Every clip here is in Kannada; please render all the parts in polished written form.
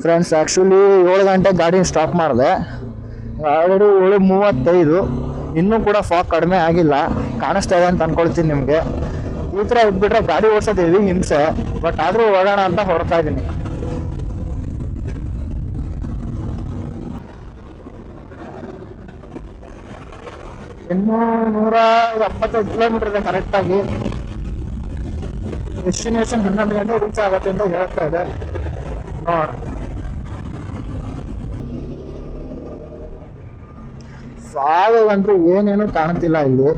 ಫ್ರೆಂಡ್ಸ್ ಆ್ಯಕ್ಚುಲಿ 7 ಗಂಟೆ ಗಾಡಿ ಸ್ಟಾಪ್ ಮಾಡಿದೆ. ಆಲ್ರೆಡಿ 7:35. ಇನ್ನೂ ಕೂಡ ಫಾಗ್ ಕಡಿಮೆ ಆಗಿಲ್ಲ. ಕಾಣಿಸ್ತಾ ಇದೆ ಅಂತ ಅನ್ಕೊಳ್ತೀನಿ ನಿಮಗೆ. ಈ ಥರ ಇದ್ಬಿಟ್ರೆ ಗಾಡಿ ಓಡಿಸೋದು ಹೆವಿ ಹಿಂಸೆ. ಬಟ್ ಆದರೂ ಓಡೋಣ ಅಂತ ಹೊರಡ್ತಾ ಇದ್ದೀನಿ. ಇನ್ನೂ 175 ಕಿಲೋಮೀಟರ್ ಇದೆ ಕರೆಕ್ಟಾಗಿ. ಡೆಸ್ಟಿನೇಷನ್ 11 ಗಂಟೆ ರೀಚ್ ಆಗುತ್ತೆ ಅಂತ ಹೇಳ್ತಾ ಇದೆ. ನೋಡ, ಸಾಗಂತೂ ಏನೇನು ಕಾಣ್ತಿಲ್ಲ ಇಲ್ಲಿ.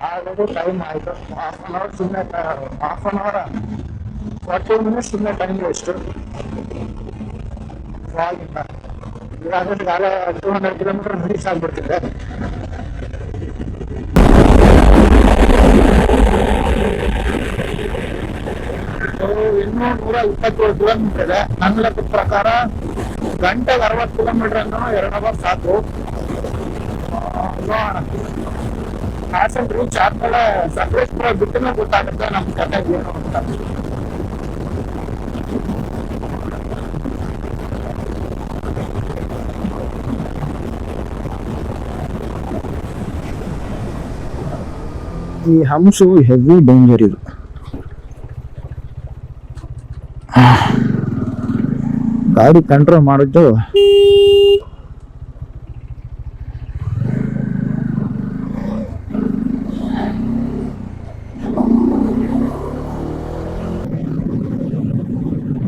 ಆಲ್ರೆಡಿ ಟೈಮ್ ಆಯಿತು. ಹಾಫ್ ಅನ್ ಅವರ್ ಸುಮ್ಮನೆ, ಹಾಫ್ ಅನ್ ಅವರ್ 40 ಮಿನಿಟ್ಸ್ ಸುಮ್ಮನೆ ಟೈಮ್ ವೇಸ್ಟು. ಆಗಿಲ್ಲ ಇವಾಗಲೇ 200 ಕಿಲೋಮೀಟರ್ ರೀಚ್ ಆಗಿಬಿಡ್ತಿದೆ. ಇನ್ನೂ 127 ಕಿಲೋಮೀಟರ್ ಇದೆ. ನನ್ನ ಲೆಕ್ಕದ ಪ್ರಕಾರ ಗಂಟೆಗೆ 60 ಕಿಲೋಮೀಟರ್ ಅಂದ್ರೆ 2 ಅವರ್ ಸಾಕು. ನೋಡೋಣ, ಹಾಸನ್ ರೀಚ್ ಆದ್ಮೇಲೆ ಸಕಲೇಶ್ಪುರ ಬಿಟ್ಟನೇ ಗೊತ್ತಾಗುತ್ತೆ ನಮ್ಮ ಕತೆ ಏನು ಅಂತ. ಈ ಹಂಸು ಹೆವಿ ಡೇಂಜರ್ ಇದು. ಗಾಡಿ ಕಂಟ್ರೋಲ್ ಮಾಡಿದ್ದು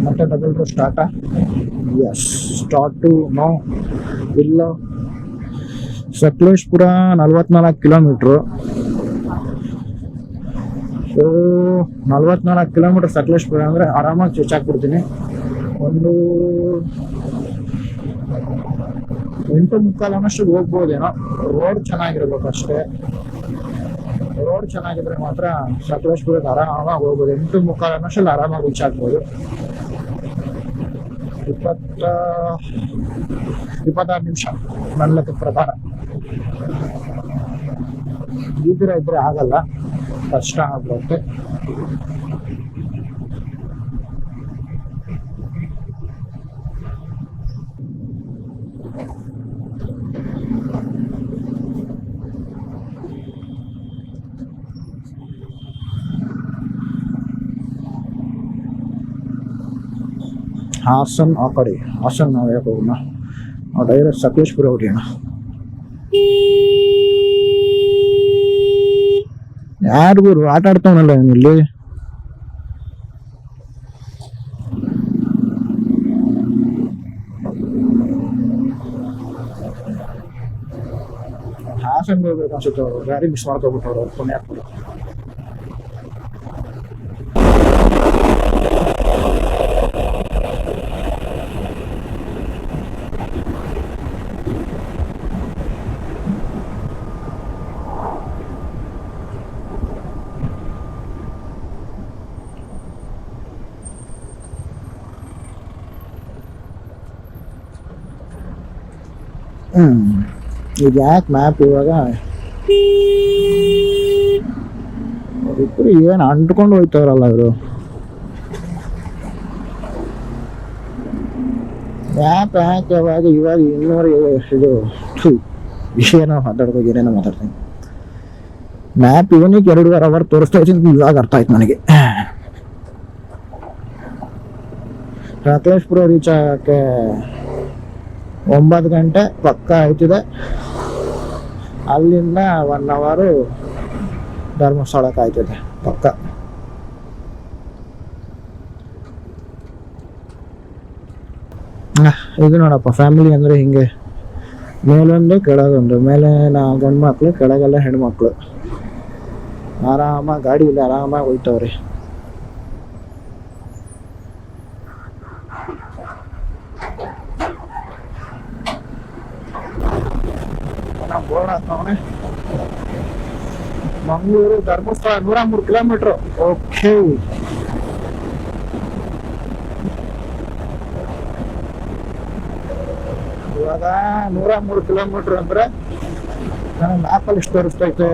ಮತ್ತೆ ಡಬಲ್ ಟು ಸ್ಟಾರ್ಟಾ? ಎಸ್, ಸ್ಟಾರ್ಟ್ ಟು ನೋ ಇಲ್ಲ. ಸಕಲೇಶ್ಪುರ 44 ಕಿಲೋಮೀಟ್ರು. 44 ಕಿಲೋಮೀಟರ್ ಸಕಲೇಶ್ಪುರ ಅಂದರೆ ಆರಾಮಾಗಿ ಚುಚ್ಚಾಕ್ಬಿಡ್ತೀನಿ. ಒಂದು 8:45 ಅನ್ನೋಷ್ಟು ಹೋಗ್ಬೋದೇನೋ. ರೋಡ್ ಚೆನ್ನಾಗಿರ್ಬೇಕು ಅಷ್ಟೇ. ರೋಡ್ ಚೆನ್ನಾಗಿದ್ರೆ ಮಾತ್ರ ಸಕಲೇಶ್ಪುರಕ್ಕೆ ಆರಾಮಾಗಿ ಹೋಗ್ಬೋದು. 8:45 ಅನ್ನೋಷ್ಟಲ್ಲಿ ಆರಾಮಾಗಿ ರೀಚ್ ಆಗ್ಬೋದು. 26 ನಿಮಿಷ ನನ್ನ ಲೆಕ್ಕದ ಪ್ರಕಾರ. ಈ ಥರ ಇದ್ರೆ ಆಗಲ್ಲ, ಕಷ್ಟ ಆಗ್ಬಿಡುತ್ತೆ. ಹಾಸನ್ ಆ ಕಡೆ, ಹಾಸನ್ ನಾವು ಯಾಕೆ ಹೋಗೋಣ, ಡೈರೆಕ್ಟ್ ಸಕಲೇಶ್ಪುರ ಹೊಡಿಯೋಣ. ಯಾರಿಗೂ ಆಟ ಆಡ್ತಾವನಲ್ಲ ಇಲ್ಲಿ. ಹಾಸನ್ ಹೋಗ್ಬೇಕು ಅನ್ಸುತ್ತೆ. ಅವರು ಗಾಡಿ ಮಿಸ್ ಮಾಡ್ಕೊಬಿಟ್ಟವ್ರು ಪುಣ್ಯ. ಈಗ ಯಾಕೆ ಮ್ಯಾಪ್ ಇವಾಗ ಇಬ್ಬರು ಏನು ಅಂಟ್ಕೊಂಡು ಹೋಯ್ತವ್ರಲ್ಲ ಇವರು. ಮ್ಯಾಪ್ ಯಾಕೆ ಇವಾಗ 200 ಇದು ವಿಷಯನ ಮಾತಾಡ್ಬೇಕು, ಏನೇನೋ ಮಾತಾಡ್ತೀನಿ. ಮ್ಯಾಪ್ ಇವನಿಗೆ 2.5 ಅವರ್ ತೋರಿಸ್ತಾ ಇದ್ದೀನಿ. ಇವಾಗ ಅರ್ಥ ಆಯ್ತು ನನಗೆ. ಸಕಲೇಶ್ಪುರ ರೀಚ್ ಆಗಕ್ಕೆ 9 ಗಂಟೆ ಪಕ್ಕ ಆಯ್ತಿದೆ. ಅಲ್ಲಿಂದ 1 ಅವರು ಧರ್ಮಸ್ಥಳಕ್ಕೆ ಆಯ್ತದೆ ಪಕ್ಕ. ಇದು ನೋಡಪ್ಪ, ಫ್ಯಾಮಿಲಿ ಅಂದರೆ ಹಿಂಗೆ, ಮೇಲೊಂದು ಕೆಳಗೊಂದು. ಮೇಲೆ ಗಂಡು ಮಕ್ಕಳು, ಕೆಳಗೆಲ್ಲ ಹೆಣ್ಮಕ್ಳು. ಆರಾಮಾಗಿ ಗಾಡಿಯಲ್ಲಿ ಆರಾಮಾಗಿ ಹೋಯ್ತವ್ರಿ. ಮಂಗಳೂರು ಧರ್ಮಸ್ಥಳ 103 ಕಿಲೋಮೀಟರ್. ಓಕೆ, ಇವಾಗ 103 ಕಿಲೋಮೀಟರ್ ಅಂದ್ರೆ ನನಗೆ ಮ್ಯಾಪಲ್ಲಿ ಎಷ್ಟು ತೋರಿಸ್ತೈತೆ?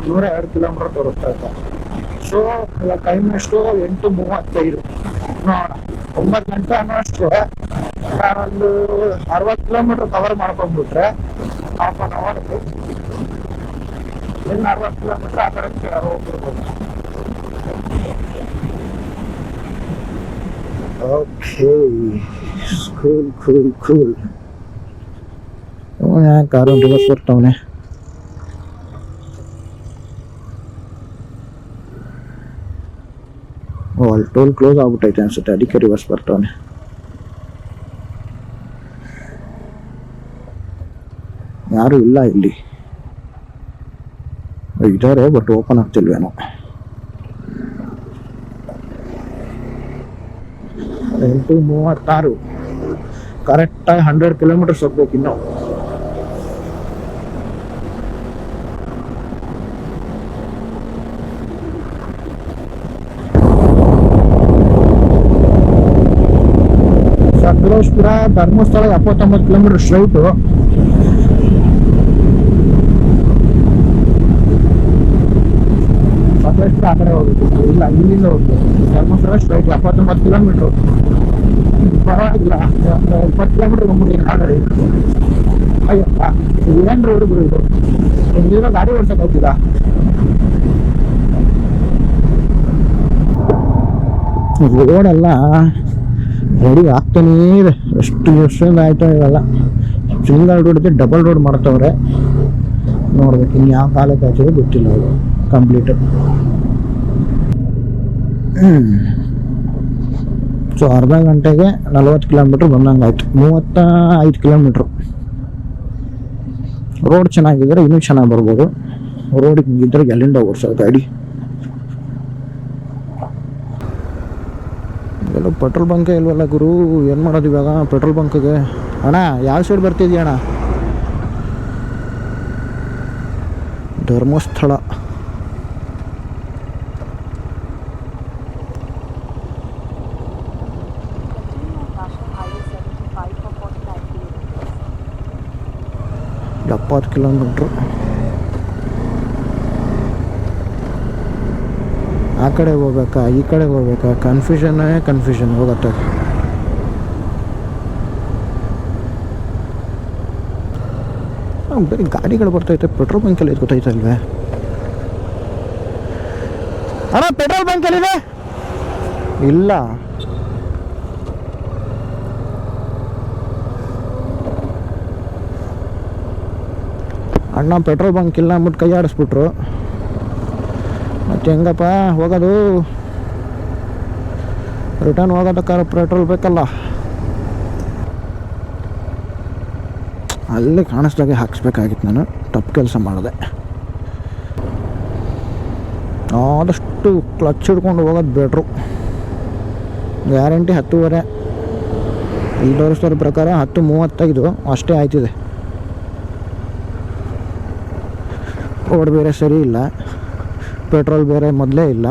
102 ಕಿಲೋಮೀಟರ್ ತೋರಿಸ್ತೈತೆ. ಸೊ ಇವಾಗ ಟೈಮ್ ಎಷ್ಟು 8:35 ನೋಡೋಣ. 9 ಗಂಟೆ ಅನ್ನೋಷ್ಟು ನಾನೊಂದು 60 ಕಿಲೋಮೀಟರ್ ಕವರ್ ಮಾಡ್ಕೊಂಡ್ಬಿಟ್ರೆ ಹಾಫ್ ಅನ್ ಅವರ್ ಇನ್ನು 60 ಕಿಲೋಮೀಟರ್ ಆ ಕಡೆ ಹೋಗ್ಬಿಡ್ಬೋದು. Okay, cool. ಕಾರು ರಿವರ್ಸ್ ಬರ್ತಾವನೆ. ಅಲ್ಲಿ ಟೋಲ್ ಕ್ಲೋಸ್ ಆಗ್ಬಿಟ್ಟೈತೆ ಅನ್ಸುತ್ತೆ, ಅದಕ್ಕೆ ರಿವರ್ಸ್ ಬರ್ತಾವನೆ. ಯಾರು ಇಲ್ಲ ಇಲ್ಲಿ, ಇದ್ದಾರೆ ಬಟ್ ಓಪನ್ ಆಗ್ತಿಲ್ವೇನೋ. 8:36 ಕರೆಕ್ಟಾಗಿ 100 ಕಿಲೋಮೀಟರ್ಸ್ ಹೋಗ್ಬೇಕು ಇನ್ನು. Sakleshpur Dharmasthala 79 kilometre straight. ಸಕಲೇಶ್ಪುರ ಆ ಕಡೆ ಹೋಗ್ಬೇಕು, ಇಲ್ಲ ಇಲ್ಲಿಂದ ಹೋಗ್ಬೇಕು. Dharmasthala straight 79 kilometre. ಪರವಾಗಿಲ್ಲ, 20 ಕಿಲೋಮೀಟರ್ ಹೋಗ್ಬಿಟ್ಟು ಆ ಕಡೆ. ಅಯ್ಯಪ್ಪ, ಏನ್ರಿ ಹುಡುಗರು ಇದು, ಹಿಂದಿನ ಗಾಡಿ ಓಡ್ಸಕ್ ಹೋಗ್ತಿಲ್ಲ. ರೋಡೆಲ್ಲ ರೆಡಿ ಆಗ್ತಾನೇ ಇದೆ. ಎಷ್ಟು ವರ್ಷದಿಂದ ಆಯ್ತಾ ಇವೆಲ್ಲ. ಸಿಂಗಲ್ ರೋಡ್ ಇದೆ, ಡಬಲ್ ರೋಡ್ ಮಾಡ್ತವ್ರೆ. ನೋಡ್ಬೇಕು ಇನ್ನು ಯಾವ ಕಾಲಕ್ಕೆ ಆಯ್ತದೆ ಗೊತ್ತಿಲ್ಲ ಅದು ಕಂಪ್ಲೀಟ್. ಸೊ ಅರ್ಧ ಗಂಟೆಗೆ 40 ಕಿಲೋಮೀಟ್ರ್ ಬಂದಂಗೆ ಆಯ್ತು. 35 ಕಿಲೋಮೀಟ್ರು. ರೋಡ್ ಚೆನ್ನಾಗಿದ್ರೆ ಇನ್ನೂ ಚೆನ್ನಾಗಿ ಬರ್ಬೋದು. ರೋಡ್ ಹಿಂಗಿದ್ರೆ ಎಲ್ಲಿಂದ ಓಡಿಸೋದು ಗಾಡಿ. ಎಲ್ಲ ಪೆಟ್ರೋಲ್ ಬಂಕೇ ಇಲ್ವಲ್ಲ ಗುರು, ಏನು ಮಾಡೋದು ಇವಾಗ ಪೆಟ್ರೋಲ್ ಬಂಕ್ಗೆ? ಅಣ್ಣ ಯಾವ ಸೈಡ್ ಬರ್ತಿದ್ಯಾ ಅಣ್ಣ? ಧರ್ಮಸ್ಥಳ. ಎಪ್ಪತ್ತು ಕಿಲೋಮೀಟ್ರು. ಆ ಕಡೆ ಹೋಗ್ಬೇಕಾ ಈ ಕಡೆ ಹೋಗ್ಬೇಕಾ, ಕನ್ಫ್ಯೂಷನ್ ಹೋಗುತ್ತೆ. ಬರೀ ಗಾಡಿಗಳು ಬರ್ತೈತೆ, ಪೆಟ್ರೋಲ್ ಬಂಕಲ್ಲಿ ಗೊತ್ತೈತಲ್ವೇ? ಅಣ್ಣ ಪೆಟ್ರೋಲ್ ಬಂಕಲ್ಲಿದೆ ಇಲ್ಲ. ಅಣ್ಣ ಪೆಟ್ರೋಲ್ ಬಂಕ್ ಇಲ್ಲ ಅಂದ್ಬಿಟ್ಟು ಕೈ ಆಡಿಸ್ಬಿಟ್ರು. ಮತ್ತೆ ಹೆಂಗಪ್ಪ ಹೋಗೋದು? ರಿಟರ್ನ್ ಹೋಗೋದಕ್ಕಾರ ಪೆಟ್ರೋಲ್ ಬೇಕಲ್ಲ. ಅಲ್ಲೇ ಕಾಣಿಸ್ದಾಗೆ ಹಾಕ್ಸ್ಬೇಕಾಗಿತ್ತು. ನಾನು ತಪ್ಪು ಕೆಲಸ ಮಾಡಿದೆ. ಆದಷ್ಟು ಕ್ಲಚ್ ಹಿಡ್ಕೊಂಡು ಹೋಗೋದು ಬೆಟ್ರು. ಗ್ಯಾರಂಟಿ 10:15. ಇಲ್ಲಿ ತೋರಿಸ್ತಾರ ಪ್ರಕಾರ 10:35 ಅಷ್ಟೇ ಆಯ್ತಿದೆ. ರೋಡ್ ಬೇರೆ ಸರಿ ಇಲ್ಲ, ಪೆಟ್ರೋಲ್ ಬೇರೆ ಮೊದಲೇ ಇಲ್ಲ.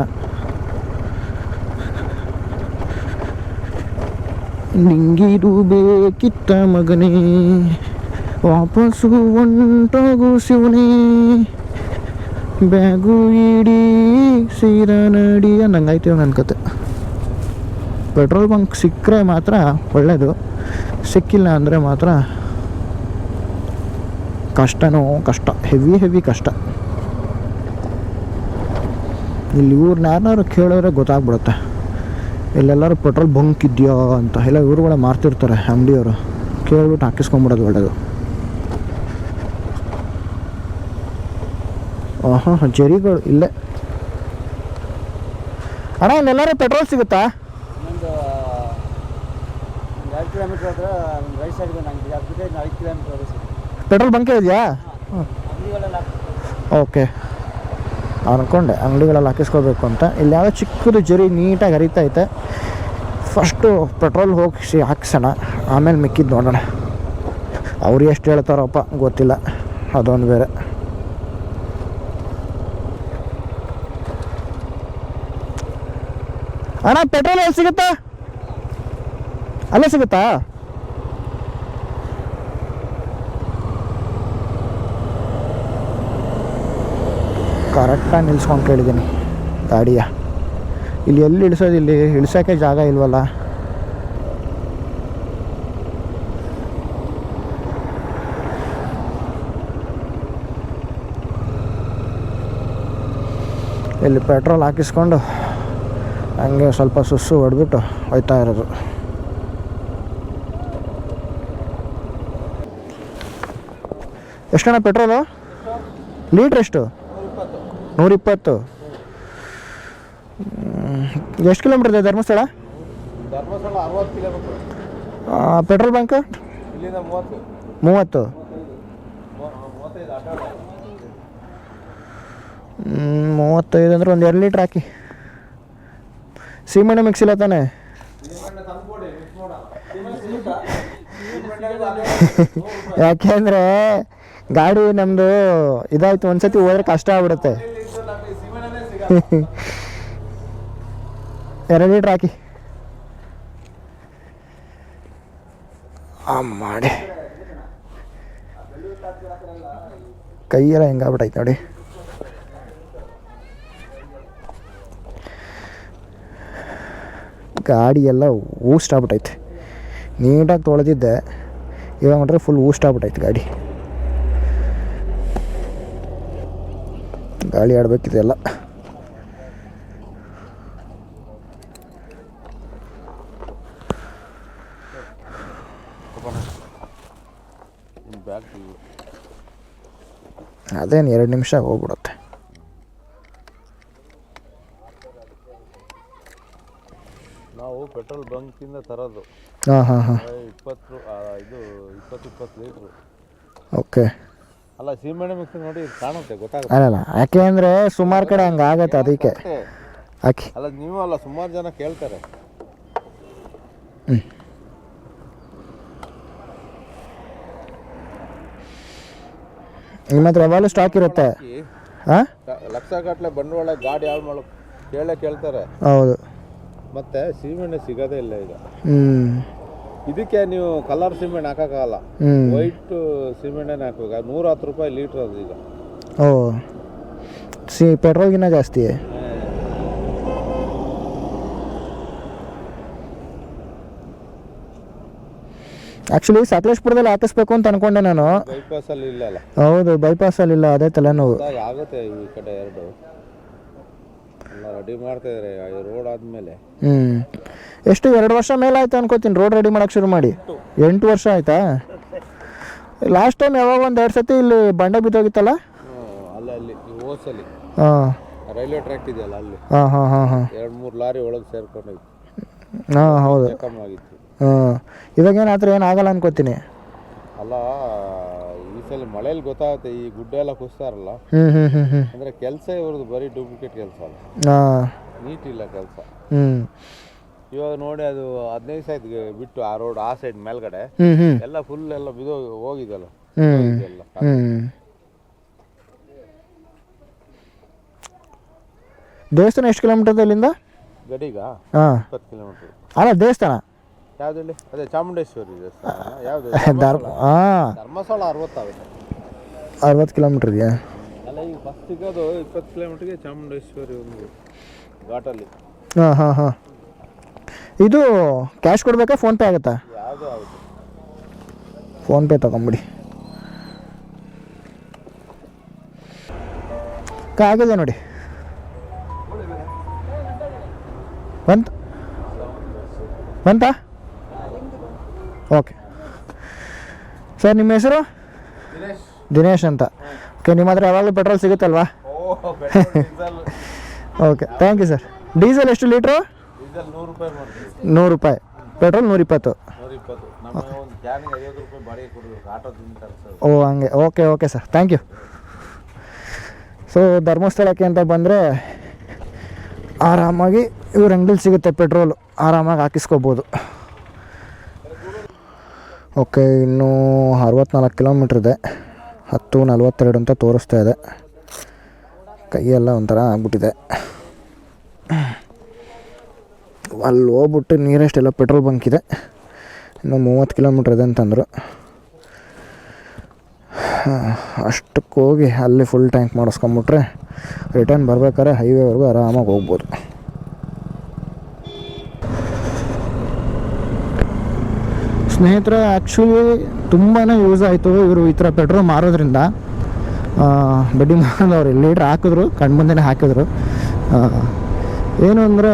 ನಿಂಗಿದು ಬೇಕಿತ್ತ ಮಗನೇ, ವಾಪಸ್ಸು ಹೊಂಟೋಗು ಶಿವನೇ, ಬ್ಯಾಗು ಇಡೀ ಸೀರಾ ನಡಿ ಅನ್ನಂಗಾಯ್ತೀವಿ ನನ್ನ ಕತೆ. ಪೆಟ್ರೋಲ್ ಬಂಕ್ ಸಿಕ್ಕರೆ ಮಾತ್ರ ಒಳ್ಳೆಯದು, ಸಿಕ್ಕಿಲ್ಲ ಅಂದರೆ ಮಾತ್ರ ಕಷ್ಟ, ಹೆವಿ ಕಷ್ಟ. ಇಲ್ಲಿ ಇವ್ರನ್ನ ಯಾರು ಕೇಳಿದ್ರೆ ಗೊತ್ತಾಗ್ಬಿಡುತ್ತೆ ಇಲ್ಲೆಲ್ಲರೂ ಪೆಟ್ರೋಲ್ ಬಂಕ್ ಇದೆಯಾ ಅಂತ. ಎಲ್ಲ ಇವ್ರುಗಳೇ ಮಾರ್ತಿರ್ತಾರೆ ಅಂಗಡಿಯವರು, ಕೇಳ್ಬಿಟ್ಟು ಹಾಕಿಸ್ಕೊಂಬಿಡೋದು ಒಳ್ಳೆಯದು. ಜರಿಗಳು ಇಲ್ಲೇ. ಅಣ್ಣ ಇಲ್ಲೆಲ್ಲರೂ ಪೆಟ್ರೋಲ್ ಸಿಗುತ್ತಾ? ಪೆಟ್ರೋಲ್ ಬಂಕೇ ಇದೆಯಾ? ಓಕೆ, ಅನ್ಕೊಂಡೆ ಅಂಗಡಿಗಳಲ್ಲಿ ಹಾಕಿಸ್ಕೋಬೇಕು ಅಂತ. ಇಲ್ಲಿ ಯಾವುದೋ ಚಿಕ್ಕದು ಜರಿ ನೀಟಾಗಿ ಹರಿತೈತೆ. ಫಸ್ಟು ಪೆಟ್ರೋಲ್ ಹೋಗಿಸಿ ಹಾಕ್ಸೋಣ, ಆಮೇಲೆ ಮಿಕ್ಕಿದ್ದು ನೋಡೋಣ. ಅವ್ರು ಎಷ್ಟು ಹೇಳ್ತಾರಪ್ಪ ಗೊತ್ತಿಲ್ಲ, ಅದೊಂದು ಬೇರೆ. ಅಣ್ಣ ಪೆಟ್ರೋಲ್ ಎಲ್ಲಿ ಸಿಗುತ್ತಾ? ಅಲ್ಲೇ ಸಿಗುತ್ತಾ? ಕರೆಕ್ಟಾಗಿ ನಿಲ್ಸ್ಕೊಂಡು ಕೇಳಿದ್ದೀನಿ. ಗಾಡಿಯ. ಇಲ್ಲಿ ಎಲ್ಲಿ ಇಳಿಸೋದು, ಇಲ್ಲಿ ಇಳಿಸೋಕ್ಕೆ ಜಾಗ ಇಲ್ವಲ್ಲ. ಇಲ್ಲಿ ಪೆಟ್ರೋಲ್ ಹಾಕಿಸ್ಕೊಂಡು ಹಂಗೆ ಸ್ವಲ್ಪ ಸುಸ್ಸು ಹೊಡೆದ್ಬಿಟ್ಟು ಹೋಯ್ತಾ ಇರೋದು. ಎಷ್ಟಣ್ಣ ಪೆಟ್ರೋಲು? ಲೀಟ್ರ್ ಎಷ್ಟು? 120. ಎಷ್ಟು ಕಿಲೋಮೀಟ್ರ್ ಇದೆ ಧರ್ಮಸ್ಥಳ? 60 ಕಿಲೋಮೀಟ್ರ್. ಪೆಟ್ರೋಲ್ ಬಂಕ್ ಇಲ್ಲಿಂದ 30. 35 ಅಂದರೆ ಒಂದು 2 ಲೀಟ್ರ್ ಹಾಕಿ. ಸೀಮೆಣ್ಣೆ ಮಿಕ್ಸ್ ಇಲ್ಲ ತಾನೆ? ಯಾಕೆಂದರೆ ಗಾಡಿ ನಮ್ಮದು ಇದಾಯ್ತು, ಒಂದ್ಸತಿ ಹೋದ್ರೆ ಕಷ್ಟ ಆಗ್ಬಿಡುತ್ತೆ. 2 ಲೀಟ್ರ್ ಹಾಕಿ ಮಾಡಿ. ಕೈಯೆಲ್ಲ ಹೆಂಗಾಗ್ಬಿಟ್ಟೈತೆ ನೋಡಿ. ಗಾಡಿ ಎಲ್ಲ ಊಸ್ಟ್ ಆಗ್ಬಿಟ್ಟೈತೆ. ನೀಟಾಗಿ ತೊಳೆದಿದ್ದೆ, ಇವಾಗ ನೋಡ್ರೆ ಫುಲ್ ಊಸ್ಟ್ ಆಗ್ಬಿಟ್ಟೈತೆ ಗಾಡಿ. ಗಾಳಿ ಆಡಬೇಕಿದೆ ಎಲ್ಲ. ಅದೇನು 2 ನಿಮಿಷ ಹೋಗ್ಬಿಡುತ್ತೆ. ನಾವು ಪೆಟ್ರೋಲ್ ಬಂಕಿಂದ ತರೋದು. ಹಾಂ ಹಾಂ ಹಾಂ 20 ಲೀಟ್ರು. ಓಕೆ. ಅಲ್ಲ, ಸೀಮೆಣ್ಣೆ ಮಿಕ್ಸ್ ನೋಡಿ ಕಾಣುತ್ತೆ, ಗೊತ್ತಾಗುತ್ತೆ. ಅಲ್ಲಲ್ಲ, ಯಾಕೆ ಅಂದರೆ ಸುಮಾರು ಕಡೆ ಹಂಗೆ ಆಗತ್ತೆ, ಅದಕ್ಕೆ ಹಾಕಿ. ಅಲ್ಲ, ನೀವು ಅಲ್ಲ, ಸುಮಾರು ಜನ ಕೇಳ್ತಾರೆ. ನಿಮ್ಮ ಹತ್ರ ಯಾವಾಗಲೂ ಸ್ಟಾಕ್ ಇರುತ್ತೆ. ಹಾಂ, ಲಕ್ಷ ಗಟ್ಟಲೆ ಬಂಡವಾಳ ಗಾಡಿ ಯಾವ ಮಾಡೋ ಕೇಳ್ತಾರೆ. ಹೌದು. ಮತ್ತೆ ಸೀಮೆಣ್ಣೆ ಸಿಗೋದೇ ಇಲ್ಲ ಈಗ. ಇದಕ್ಕೆ ನೀವು ಕಲರ್ ಸಿಮೆಂಟ್ ಹಾಕೋಕ್ಕಾಗಲ್ಲ, ವೈಟ್ ಸಿಮೆಂಟೇ ಹಾಕಬೇಕು. 110 ರೂಪಾಯಿ ಲೀಟ್ರ್ ಅದು ಈಗ. ಓ, ಪೆಟ್ರೋಲ್ಗಿನ್ನ ಜಾಸ್ತಿ. ಆ್ಯಕ್ಚುಲಿ ಸಕಲೇಶ್ಪುರದಲ್ಲಿ ಹಾಕಿಸ್ಬೇಕು ಅಂತ ಅನ್ಕೊಂಡೆ ನಾನು. ಬೈಪಾಸಲ್ಲಿ ಇಲ್ಲಲ್ಲ. ಹೌದು, ಬೈಪಾಸಲ್ಲಿ ಇಲ್ಲ, ಅದೇ ತಲೆನೋವು. ಆಗುತ್ತೆ ಈ ಕಡೆ ಎರಡು ಎಲ್ಲ ರೆಡಿ ಮಾಡ್ತಾ ಇದ್ದಾರೆ ರೋಡ್ ಆದಮೇಲೆ. ಎಷ್ಟು 2 ವರ್ಷ ಮೇಲೆ ಆಯ್ತು ಅನ್ಕೋತೀನಿ ರೋಡ್ ರೆಡಿ ಮಾಡೋಕ್ಕೆ ಶುರು ಮಾಡಿ. 8 ವರ್ಷ ಆಯ್ತಾ? ಲಾಸ್ಟ್ ಟೈಮ್ ಯಾವಾಗ ಒಂದು 2 ಸತಿ ಇಲ್ಲಿ ಬಂಡೆ ಬಿದ್ದೋಗಿತ್ತಲ್ಲ ಅಲ್ಲಿ ಓಸಲ್ಲಿ. ಹಾಂ, ರೈಲ್ವೆ ಟ್ರ್ಯಾಕ್ ಇದೆಯಲ್ಲ ಅಲ್ಲಿ. ಹಾಂ ಹಾಂ ಹಾಂ ಹಾಂ 2-3 ಲಾರಿ ಒಳಗೆ ಸೇರ್ಕೊಂಡೋಗಿತ್ತು. ಹಾಂ ಹೌದು, ಕಮ್ಮಾಗಿತ್ತು. ಹಾಂ, ಇವಾಗೇನು ಆ ಥರ ಏನಾಗಲ್ಲ ಅನ್ಕೋತೀನಿ. ಅಲ್ಲ, ಈ ಸಲ ಮಳೆಯಲ್ಲಿ ಗೊತ್ತಾಗುತ್ತೆ, ಈ ಗುಡ್ಡ ಎಲ್ಲ ಕುಸ್ತಾರಲ್ಲ. ಅಂದರೆ ಕೆಲಸ ಇವ್ರದ್ದು ಬರೀ ಡೂಪ್ಲಿಕೇಟ್ ಕೆಲಸ ಅಲ್ಲ, ನೀಟ್ ಇಲ್ಲ ಕೆಲಸ. ಇವಾಗ ನೋಡಿ, ಅದು 15 ಸೈಡ್ ಬಿಟ್ಟು ಆ ರೋಡ್ ಆ ಸೈಡ್ ಮೇಲ್ಗಡೆ ಎಲ್ಲ ಫುಲ್ ಎಲ್ಲ ಬಿದ್ದು ಹೋಗಿದಲ್ಲ. ದೇವಸ್ಥಾನ ಎಷ್ಟು ಕಿಲೋಮೀಟರ್ ಇಲ್ಲಿಂದ? ಗಡಿಗ 20 ಕಿಲೋಮೀಟರ್. ಅಲ್ಲ, ದೇವಸ್ಥಾನ ಯಾವುದಲ್ಲಿ? ಅದೇ ಚಾಮುಂಡೇಶ್ವರಿ ದೇವಸ್ಥಾನ. ಯಾವುದು? ಧರ್ಮಸ್ಥಳ 60 ಆಗುತ್ತೆ. 60 ಕಿಲೋಮೀಟರ್ ಇದೆಯಾ? ಅಲ್ಲ, ಈಗ ಬಸ್ ಸಿಗೋದು 20 ಕಿಲೋಮೀಟರ್ಗೆ ಚಾಮುಂಡೇಶ್ವರಿ ಒಂದು ಘಾಟಲ್ಲಿ. ಹಾಂ ಹಾಂ ಹಾಂ. ಇದು ಕ್ಯಾಶ್ ಕೊಡಬೇಕಾ, ಫೋನ್ಪೇ ಆಗುತ್ತಾ? ಯಾವುದು ಆಗುತ್ತೆ. ಫೋನ್ಪೇ ತಗೊಂಬಿಡಿ. ಆಗಿದೆ ನೋಡಿ. ಬಂತಾ? ಓಕೆ ಸರ್, ನಿಮ್ಮ ಹೆಸರು? ದಿನೇಶ್ ಅಂತ. ಓಕೆ, ನಿಮ್ಮ ಹತ್ರ ಯಾವಾಗಲೂ ಪೆಟ್ರೋಲ್ ಸಿಗುತ್ತಲ್ವಾ? Okay, thank you sir. Diesel ಎಷ್ಟು ಲೀಟ್ರು? 100 ರೂಪಾಯಿ. ಪೆಟ್ರೋಲ್ 120. ಓ, ಹಂಗೆ. Okay okay sir, thank you. So ಧರ್ಮಸ್ಥಳಕ್ಕೆ ಅಂತ ಬಂದರೆ ಆರಾಮಾಗಿ ಇವ್ರ ಅಂಗಡಿಲಿ ಸಿಗುತ್ತೆ ಪೆಟ್ರೋಲು, ಆರಾಮಾಗಿ ಹಾಕಿಸ್ಕೋಬೋದು. ಓಕೆ, ಇನ್ನೂ 64 ಕಿಲೋಮೀಟ್ರ್ ಇದೆ. 10:42 ಅಂತ ತೋರಿಸ್ತಾ ಇದೆ. ಕೈಯೆಲ್ಲ ಒಂಥರ ಆಗ್ಬಿಟ್ಟಿದೆ. ಅಲ್ಲಿ ಹೋಗ್ಬಿಟ್ಟು ನಿಯರೆಸ್ಟ್ ಪೆಟ್ರೋಲ್ ಬಂಕ್ ಇದೆ. ಇನ್ನು 30 ಕಿಲೋಮೀಟ್ರ್ ಇದೆ ಅಂತಂದರು. ಅಷ್ಟಕ್ಕೆ ಹೋಗಿ ಅಲ್ಲಿ ಫುಲ್ ಟ್ಯಾಂಕ್ ಮಾಡಿಸ್ಕೊಂಬಿಟ್ರೆ ರಿಟರ್ನ್ ಬರ್ಬೇಕಾದ್ರೆ ಹೈವೇವರೆಗೂ ಆರಾಮಾಗಿ ಹೋಗ್ಬೋದು. ಸ್ನೇಹಿತರೆ, ಆ್ಯಕ್ಚುಲಿ ತುಂಬಾ ಯೂಸ್ ಆಯಿತು ಇವರು ಈ ಥರ ಪೆಟ್ರೋಲ್ ಮಾರೋದ್ರಿಂದ. ಬಡ್ಡಿ ಮಾರೋದವ್ರು ಲೀಟ್ರ್ ಹಾಕಿದ್ರು, ಕಣ್ಮುಂದೆನೇ ಹಾಕಿದ್ರು. ಏನು ಅಂದರೆ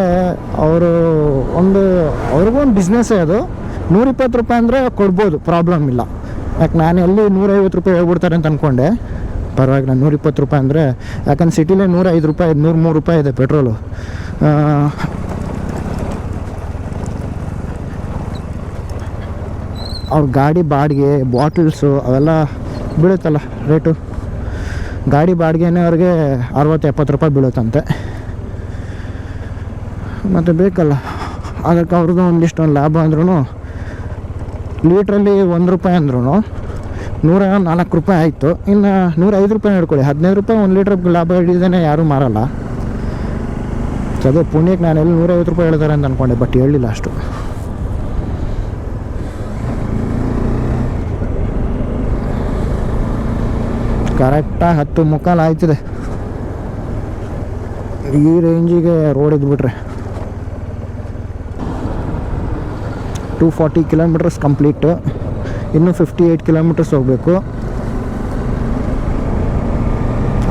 ಅವ್ರಿಗೂ ಒಂದು ಬಿಸ್ನೆಸ್ಸೇ ಅದು. 120 ರೂಪಾಯಿ ಅಂದರೆ ಕೊಡ್ಬೋದು, ಪ್ರಾಬ್ಲಮ್ ಇಲ್ಲ. ಯಾಕೆ ನಾನು ಎಲ್ಲಿ 150 ರೂಪಾಯಿ ಹೇಳ್ಬಿಡ್ತಾರೆ ಅಂತ ಅಂದ್ಕೊಂಡೆ. ಪರವಾಗಿಲ್ಲ, 120 ರೂಪಾಯಿ ಅಂದರೆ, ಯಾಕಂದ್ರೆ ಸಿಟಿಲೇ 105 ರೂಪಾಯಿ 103 ರೂಪಾಯಿ ಇದೆ ಪೆಟ್ರೋಲು. ಅವ್ರ ಗಾಡಿ ಬಾಡಿಗೆ, ಬಾಟಲ್ಸು ಅವೆಲ್ಲ ಬೀಳುತ್ತಲ್ಲ ರೇಟು. ಗಾಡಿ ಬಾಡಿಗೆನೇ ಅವ್ರಿಗೆ 60-70 ರೂಪಾಯಿ ಬೀಳುತ್ತಂತೆ. ಮತ್ತು ಬೇಕಲ್ಲ, ಅದಕ್ಕೆ ಅವ್ರದ್ದು ಒಂದಿಷ್ಟು ಲಾಭ ಅಂದ್ರೂ, ಲೀಟ್ರಲ್ಲಿ 1 ರೂಪಾಯಿ ಅಂದ್ರೂ 104 ರೂಪಾಯಿ ಆಯಿತು. ಇನ್ನು 105 ರೂಪಾಯಿ ಹಿಡ್ಕೊಳ್ಳಿ, 15 ರೂಪಾಯಿ 1 ಲೀಟ್ರ್ ಲಾಭ ಹಿಡಿದೇ ಯಾರೂ ಮಾರಲ್ಲ. ಸೊ ಅದೇ ಪುಣ್ಯಕ್ಕೆ ನಾನು ಎಲ್ಲಿ 150 ರೂಪಾಯಿ ಹೇಳ್ತಾರೆ ಅಂತ ಅಂದ್ಕೊಂಡೆ, ಬಟ್ ಹೇಳಿಲ್ಲ ಅಷ್ಟು. ಕರೆಕ್ಟಾಗಿ 10:15 ಆಯ್ತಿದೆ. ಈ ರೇಂಜಿಗೆ ರೋಡ್ ಇದ್ಬಿಟ್ರೆ 240 ಕಿಲೋಮೀಟರ್ಸ್ ಕಂಪ್ಲೀಟು. ಇನ್ನೂ 58 ಕಿಲೋಮೀಟರ್ಸ್ ಹೋಗಬೇಕು.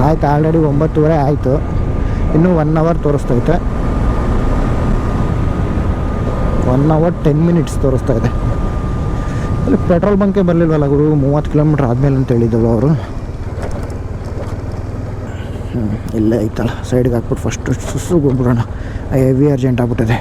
ಆಯ್ತು, ಆಲ್ರೆಡಿ 9:30 ಆಯಿತು. ಇನ್ನೂ 1 ಅವರ್ ತೋರಿಸ್ತೈತೆ. 1 ಅವರ್ 10 ಮಿನಿಟ್ಸ್ ತೋರಿಸ್ತಾ ಇದೆ. ಇಲ್ಲಿ ಪೆಟ್ರೋಲ್ ಬಂಕೇ ಬರಲಿಲ್ವಲ್ಲ ಗುರು, 30 ಕಿಲೋಮೀಟ್ರ್ ಆದಮೇಲೆ ಅಂತ ಹೇಳಿದ್ದಳು ಅವರು. ಇಲ್ಲೇ ಐತಲ್ಲ, ಸೈಡ್ಗೆ ಹಾಕ್ಬಿಟ್ಟು ಫಸ್ಟ್ ಸುಸ್ಸುಗೆ ಹೋಗ್ಬಿಡೋಣ. ಹೆವಿ ಅರ್ಜೆಂಟ್ ಆಗ್ಬಿಟ್ಟಿದೆ.